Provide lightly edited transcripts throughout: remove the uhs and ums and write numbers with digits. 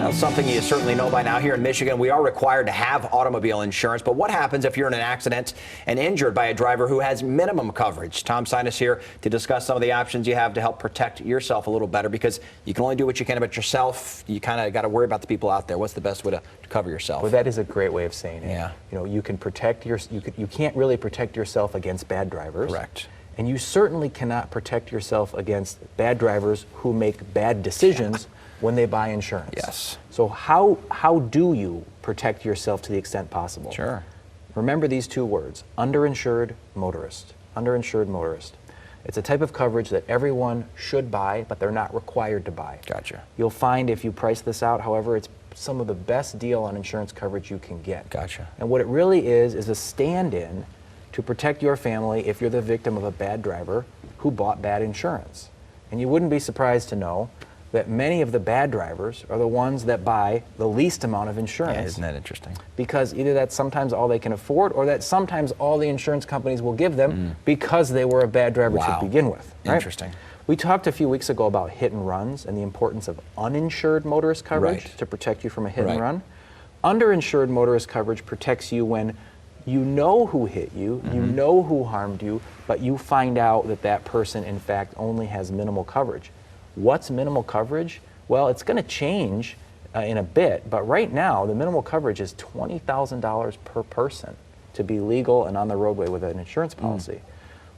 Well, something you certainly know by now, here in Michigan, we are required to have automobile insurance. But what happens if you're in an accident and injured by a driver who has minimum coverage? Tom Sinas here to discuss some of the options you have to help protect yourself a little better, because you can only do what you can about yourself. You kind of got to worry about the people out there. What's the best way to cover yourself? Well, that is a great way of saying it. Yeah. You know, you can protect you can't really protect yourself against bad drivers. Correct. And you certainly cannot protect yourself against bad drivers who make bad decisions when they buy insurance. Yes. So how do you protect yourself to the extent possible? Sure. Remember these two words: underinsured motorist. Underinsured motorist. It's a type of coverage that everyone should buy, but they're not required to buy. Gotcha. You'll find if you price this out, however, it's some of the best deal on insurance coverage you can get. Gotcha. And what it really is a stand-in to protect your family if you're the victim of a bad driver who bought bad insurance. And you wouldn't be surprised to know that many of the bad drivers are the ones that buy the least amount of insurance. Yeah, isn't that interesting? Because either that's sometimes all they can afford, or that sometimes all the insurance companies will give them because they were a bad driver to begin with. Right? Interesting. We talked a few weeks ago about hit and runs and the importance of uninsured motorist coverage Right. to protect you from a hit Right. and run. Underinsured motorist coverage protects you when you know who hit you, you know who harmed you, but you find out that that person in fact only has minimal coverage. What's minimal coverage? Well, it's going to change in a bit, but right now the minimal coverage is $20,000 per person to be legal and on the roadway with an insurance policy.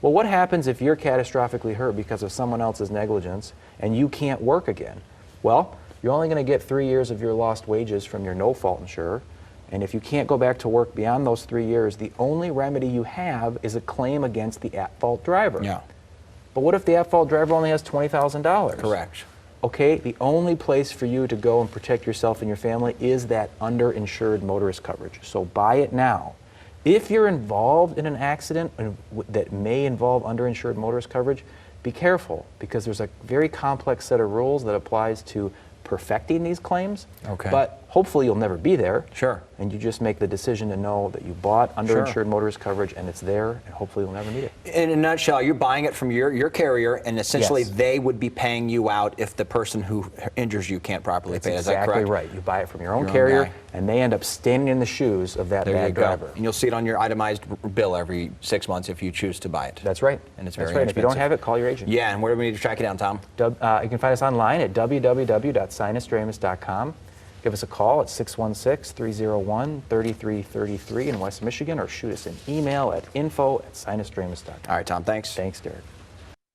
Well, what happens if you're catastrophically hurt because of someone else's negligence and you can't work again? Well, you're only going to get 3 years of your lost wages from your no-fault insurer, and if you can't go back to work beyond those 3 years, the only remedy you have is a claim against the at-fault driver. Yeah. But what if the at-fault driver only has $20,000? Correct. Okay, the only place for you to go and protect yourself and your family is that underinsured motorist coverage. So buy it now. If you're involved in an accident that may involve underinsured motorist coverage, be careful, because there's a very complex set of rules that applies to perfecting these claims. Okay. But hopefully you'll never be there. Sure. And you just make the decision to know that you bought underinsured motorist coverage and it's there, and hopefully you'll never need it. In a nutshell, you're buying it from your carrier, and essentially Yes. they would be paying you out if the person who injures you can't properly pay. That's Is that exactly correct? right. You buy it from your own Your own carrier, guy. and they end up standing in the shoes of that There you bad go. driver. And you'll see it on your itemized bill every 6 months if you choose to buy it. That's right. And it's That's very right. And if you don't inexpensive. have it, call your agent. Yeah, and where do we need to track you down, Tom? You can find us online at www.sinusdramus.com. Give us a call at 616-301-3333 in West Michigan, or shoot us an email at info@sinusdramus.com. All right, Tom, thanks. Thanks, Derek.